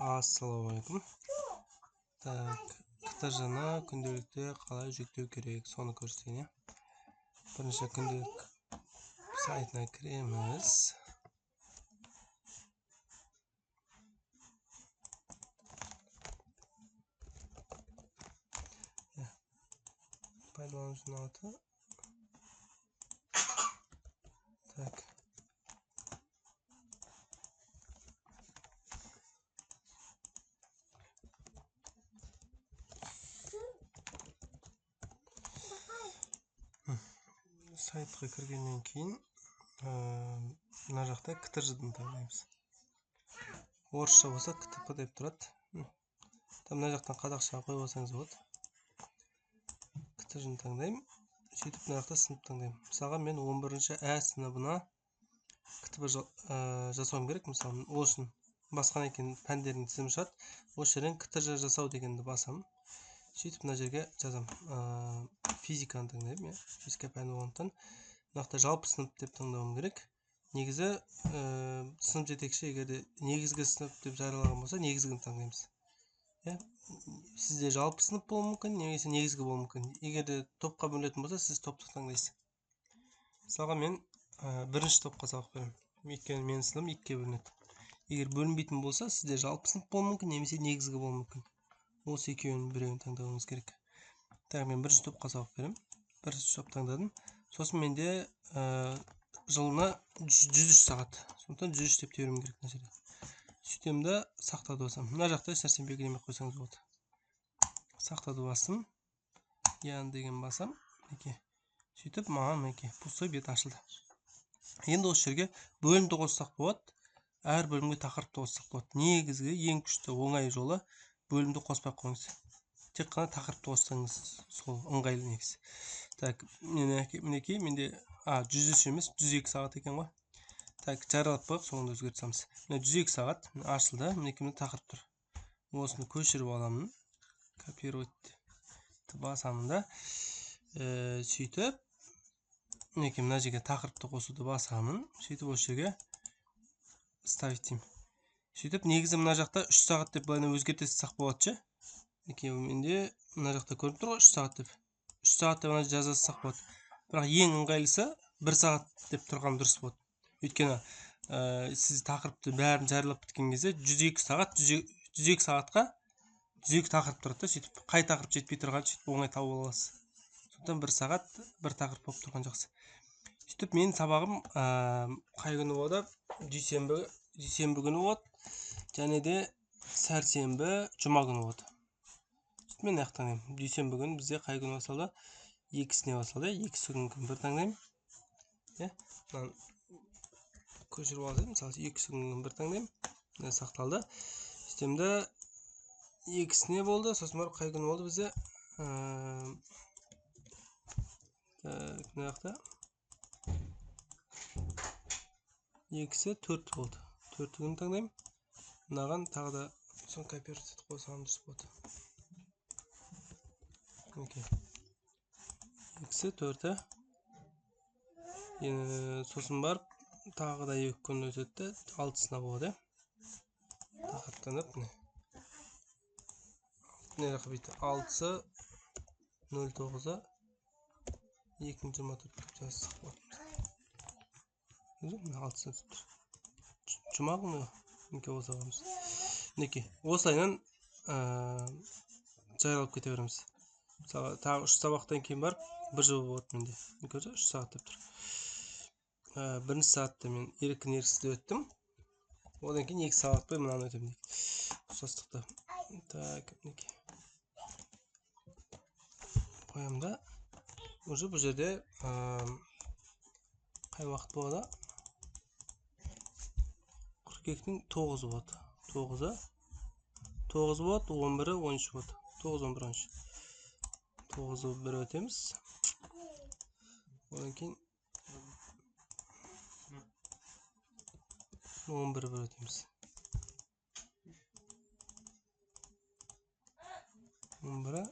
Ассалаумағалейкум. Так, ктж-ны күнделікте қалай жүктеу керек, соны көрсетейін. Бірінші күнделік сайтына кіреміз. Пайдаланушының аты. Так. Сайтқа кіргеннен кейін мына жақта ктж-ны таңдаймыз. Орысша болса ктп деп тұрады. Мына жақтан қазақша қойып алсаңыз болады. ктж-ны таңдаймын. Сөйтіп мына жақта сынып таңдаймын. Мысалға мен 11-ші Ә сыныбына ктп жасауым керек. Мысалы, ол үшін басқан екен пәндердің тізімі шығады. Осы жерден ктж жасау дегенді басамын. Сөйтіп мына жерге жазам. Физиканы таңдаймын. Физика пәні болғандықтан мына жақта жалпы сынып деп таңдауым керек. Негізі сынып жетекші егерде негізгі сынып деп жариялаған болса, негізгіні таңдаймыз. Сізде жалпы сынып болуы мүмкін, немесе негізгі болуы мүмкін. Егерде топқа бөлінетін болса, сіз топты таңдайсыз. Мысалға мен бірінші топқа сабақ беремін. Өйткені менің сыныбым 2-ге бөлінеді. Егер бөлінбейтін болса, сізде жалпы сынып болуы мүмкін, немесе негізгі болуы мүмкін. Осы екеуінің біреуін таңдауыңыз керек. Так, мен бірінші топқа сабақ беремін. Бірінші топ таңдадым. Сосын менде жылына 103 сағат. Сондықтан 103 деп теуірім керек мына жерде. Сөйтемді сақтауды басам. Мына жақта еш нәрсені белгілемей қойсаңыз болады. Сақтауды басым. Ян деген басам. Сөйтіп маған пустой бет ашылды. Енді осы жерге бөлімді қоссақ болады. Әр бөлімге тақырыпты қоссақ болады. Негізгі ең күшті оңай жолы бөлімді қоспай қойыңыз. Тек қана тақырыпты қоссаңыз сол ыңғайлы негізі. Так, мінекей менде 103 емес 102 сағат екен ғой. Так, жариялап қойып, соңында өзгертсамыз. 102 сағат ашылды. Мінекей тақырып тұр. Осыны көшіріп аламын. Копировать басамын да. Сөйтіп мінекей мына жерге тақырыпты қосуды басамын. Сөйтіп осы жерге ставить деймін. Сөйтіп негізі мына жақта 3 сағат деп былайына өзгерте салсақ болады ше. Менде мына жақта көрініп тұр ғой 3 сағат деп. 3 сағат деп ана жаза салсақ болады. Бірақ ең ыңғайлысы 1 сағат деп тұрған дұрыс болады. Өйткені сіз тақырыпты бәрін жариялап біткен кезде 102 сағатқа 102 тақырып тұрады да, сөйтіп қай тақырып жетпей тұрған сөйтіп оңай тауып аласыз. Сондықтан 1 сағат 1 тақырып болып тұрған жақсы. Сөйтіп менің сабағым қай күні болады? Дүйсенбі күні болады. Және де сәрсенбі, жұма күні болады. Сөйтіп мен аяқтаймын. Дүйсенбі күні бізде қай күні басталды? 2-сіне басталды. 2-сі күні бір таңдаймын. Көшіріп алайын. Мысалы 2-сі күні бір таңдаймын. Сақталды. Сөйтемді 2-сіне болды. Сосын барып қай күні болды бізде? Мына жақта 2-сі 4 болды. 4 күні таңдаймын. Мынаған тағы да соң копировать қосам дұрыс болады. 2-сі 4-і. Сосын барып тағы да 2 күн өтеді. 6-сына болады. Тақырыптанып. Не жаққа бейті? 6-сы 09-ы 2-24 деп жазсақ болады. 6-сы жұма күні осы ағамыз. Осылайынан жайлап кете береміз. Тағы 3 сабақтан кейін барып 1 жыл болады менде. 3 сағат деп тұр. Бірінші сағатта мен еркін-еріксіз өттім. Одан кейін 2 сағат бойы мынаны өтемін. Ұқсастықты. Так, қоямын да. Уже бұл жерде қай уақыт болады? Қыркүйектің 9-ы болады. 9-ы 9 болады, 11-і 13 болады. 9, 11, 13. 9-ы 1 өтеміз. Одан кейін 11-і 1 өтеміз. 11-і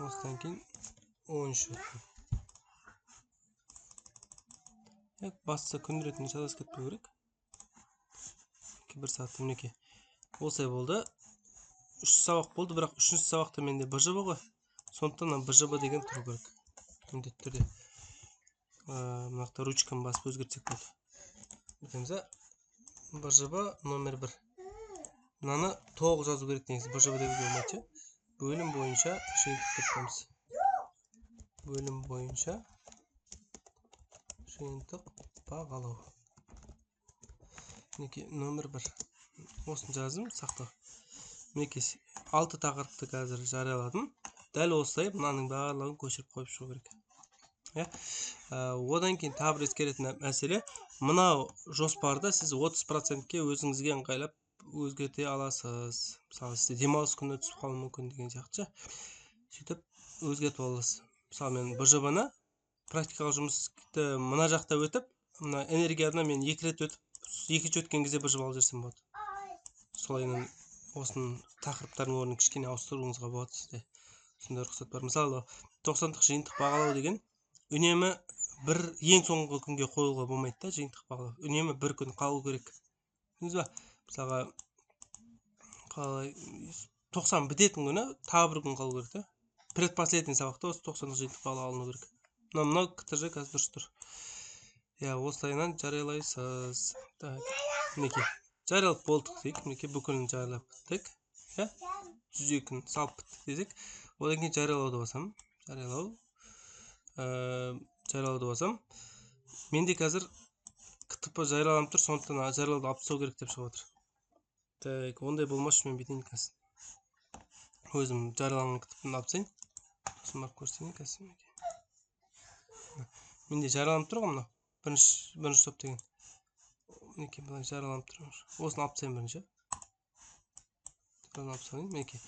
осыдан кейін 13 өтеміз. Басса күн ретінде жазып кетпеу керек. 1 сағатта мінекей. Осылай болды. 3 сабақ болды, бірақ 3-ші сабақта менде БЖБ ғой. Сондықтан БЖБ деген тұру керек. Міндетті түрде. Мынақта ручканы басып өзгертсек болады. Өтеміз. БЖБ номер 1. Мынаны толық жазу керек негізі. БЖБ деп болмайды. Бөлім бойынша жиынтық деп қоямыз. Бөлім бойынша жиынтық бағалау. Мінекей номер 1. Осыны жаздым, сақтау. Мінекей 6 тақырыпты қазір жарияладым. Дәл осылай мынаның барлығын көшіріп қойып шығу керек. Одан кейін тағы бір ескеретін мәселе, мынау жоспарда сіз 30%-ке өзіңізге ыңғайлап өзгерте аласыз. Мысалы, сізде демалыс күні түсіп қалуы мүмкін деген сияқты. Сөйтіп өзгертіп аласыз. Мысалы, мен БЖБ-ны практикалық жұмысты мына жақта өтіп, мына энергияны мен 2 рет өтіп, екінші өткен кезде БЖБ алып жүрсем болады. Солай осының тақырыптардың орнын кішкене ауыстыруыңызға болады сізде. Сондай рұқсат бар. Мысалы, 90-дық жиынтық бағалау деген үнемі бір ең соңғы күнге қойылуға болмайды да, жиынтық бағалау. Үнемі бір күн қалу керек. Мысалға, 90 бітетін күні тағы бір күн қалу керек та. Предпоследний сабақта осы 90-дық жиынтық бағалау алыну керек. Мынау КТЖ қазір дұрыс тұр. Осылайынан жариялайсыз. Мінекей. Жариялап болдық дейік. Мінекей бүкілін жариялап біттік. 102-ні салып біттік десек. Одан кейін жариялауды басам. Жариялауды басам. Менде қазір КТП жарияланып тұр, сондықтан жариялауды алып тастау керек деп шығып отыр. Так, ондай болмас үшін мен бүйтейін қазір. Өзім жарияланған КТП-ны алып тастайын. Сосын барып көрсетейін қазір. Менде жарияланып тұр ғой мынау. Бірінші топ деген. Мінекей былай жарияланып тұр. Осыны алып тастайын бірінші. Алып тастайын. Мінекей.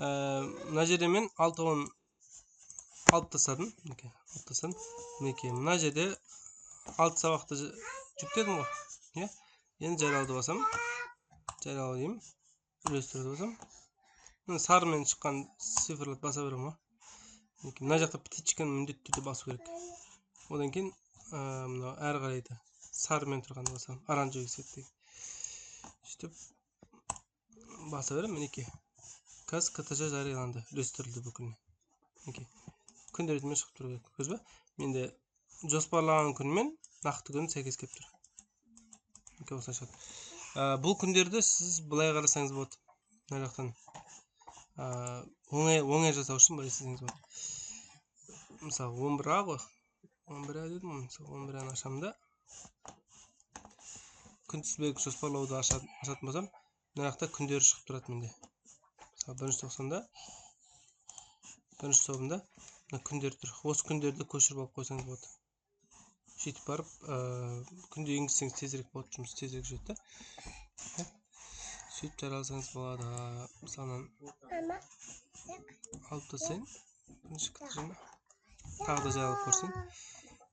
Мына жерде мен 6-10 алып тастадым. Мінекей. Мына жерде 6 сабақты жүктедім ғой. Енді жариялауды басам. Жариялау деймін. Үлестіруді басам. Сарымен шыққан цифрларды баса берем ғой. Мына жақта птичканы міндетті түрде басу керек. Одан кейін мынау әрі қарайды. Сарымен тұрғанды басам. Оранжевый цветтегі. Сөйтіп баса берем. Мінекей. Қазір КТЖ жарияланды. Үлестірілді бүкіліне. Мінекей. Күндерден шығып тұру керек. Көз ба? Менде жоспарлаған күнмен нақты күн сәйкес келіп тұр. Бұл күндерді сіз былай қарасаңыз болады. Мына жақтан оңай жасау үшін былай істесеңіз болады. Мысалы 11А ғой. 11А дедім ғой. 11Аны ашамын да. Күнтізбелік жоспарлауды ашатын болсам, мына жақта күндері шығып тұрады менде. Мысалы 1-ш тобында күндер тұр. Осы күндерді көшіріп алып қойсаңыз болады. Сөйтіп барып, күнде енгізсеңіз тезірек болады, жұмыс тезірек жүреді. Сөйтіп жарияласаңыз болады. Мысалы, алып тастайын. Бірінші КТЖ-ны тағы да жариялап көрсейін.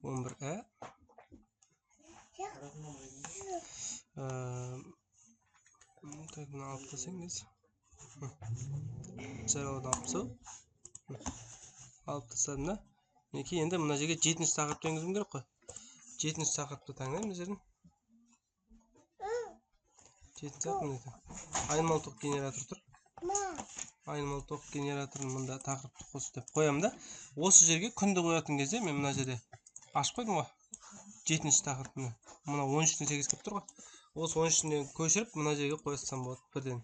11А. Так, бұны алып тастайын. Жариялауды алып тастау. Алып тастадым да. Мінекей, енді мына жерге 7-ші тақырыпты енгізуім керек қой. 7-ші тақырыпты таңдаймын жерден. 7-ші тақырып. Айнымалы ток генератор тұр. Айнымалы ток генераторын мұнда тақырыпты қосып деп қоямын да. Осы жерге күнді қоятын кезде мен мына жерде ашып қойдым ғой. 7-ші тақырыпты. Мына 13-тен сәйкес келіп тұр ғой. Осы 13-тен көшіріп мына жерге қойсам болады. Бірден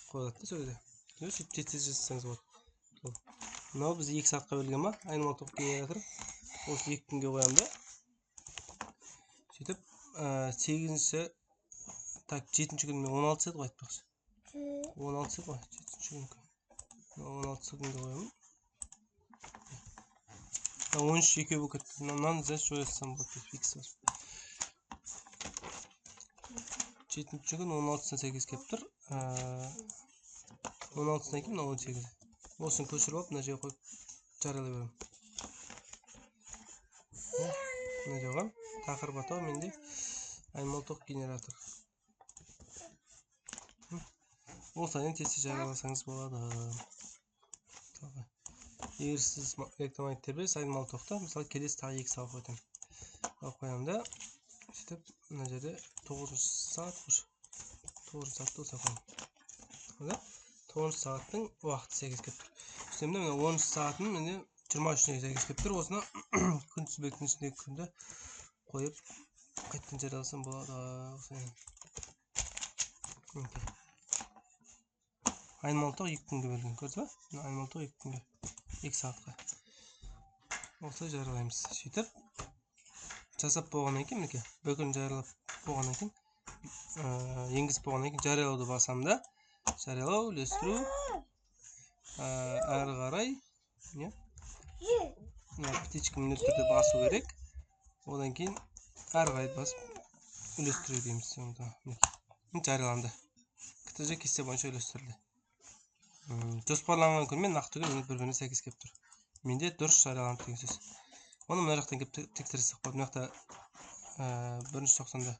қойылады да сол жерде. Сөйтіп тез жасасаңыз болады. Мынау біз 2 сағатқа бөлген ба? Айнымалы ток генератор. Осы 2 күнге қоямын да. Сөйтіп 8-ші, так, 7-ші күні мен 16 еді ғой айтпақшы. 16 еді ғой, 7-ші күні. 16 күнді қоямын. 13 екеу болып кетті. Мынаны значит ойласам болады. Фикс бар. 7-ші күн 16-сына сәйкес келіп тұр. 16-сынан кейін 18. Осыны көшіріп алып, мына жерге қойып жариялай беремін. Мына жерге тақырып атауы менде айнымалы ток генератор. Осылайынан тез жарияласаңыз болады. Егер сіз электромагнит тербеліс айнымалы токта, мысалы келесі тағы 2 сағат өтемін. Алып қоямын да. Сөйтіп, мына жерде 9-ші сағат қош. 9-ші сағатты осылай қоямын. 9 сағаттың уақыты сәйкес келіп тұр. Үстемде міне 10 сағатын міне 23-іне сәйкес келіп тұр. Осыны күнтізбектің ішіндегі күнді қойып қайтадан жарияласам болады. Айнымалылық 2 күнге берген, көрдіңіз ба? Айнымалылық 2 күнге, 2 сағатқа. Осылай жариялаймыз. Сөйтіп жасап болғаннан кейін, мінекей, бүкілін жариялап болғаннан кейін, енгізіп болғаннан кейін жариялауды басамын да, жариялау, үлестіру, әрі қарай, птичка міндетті түрде басу керек. Одан кейін әрі қарай басып үлестіру дейміз. Жарияланды. КТЖ кесте бойынша үлестірілді. Жоспарланған күн мен нақты күн бір-біріне сәйкес келіп тұр. Менде дұрыс жарияланды деген сөз. Оны мына жақтан келіп тексерсек болады. Мына жақта 1-90-да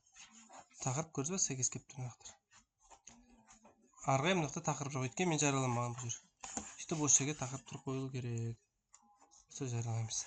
тақырып көрсіз ба, сәйкес келіп тұр. Арғай мына жақта тақырып жоқ еткен, мен жарияламаған бұл жер. Сөйтіп осы жерге тақырып тұрып қойылу керек. Сол жариялаймыз.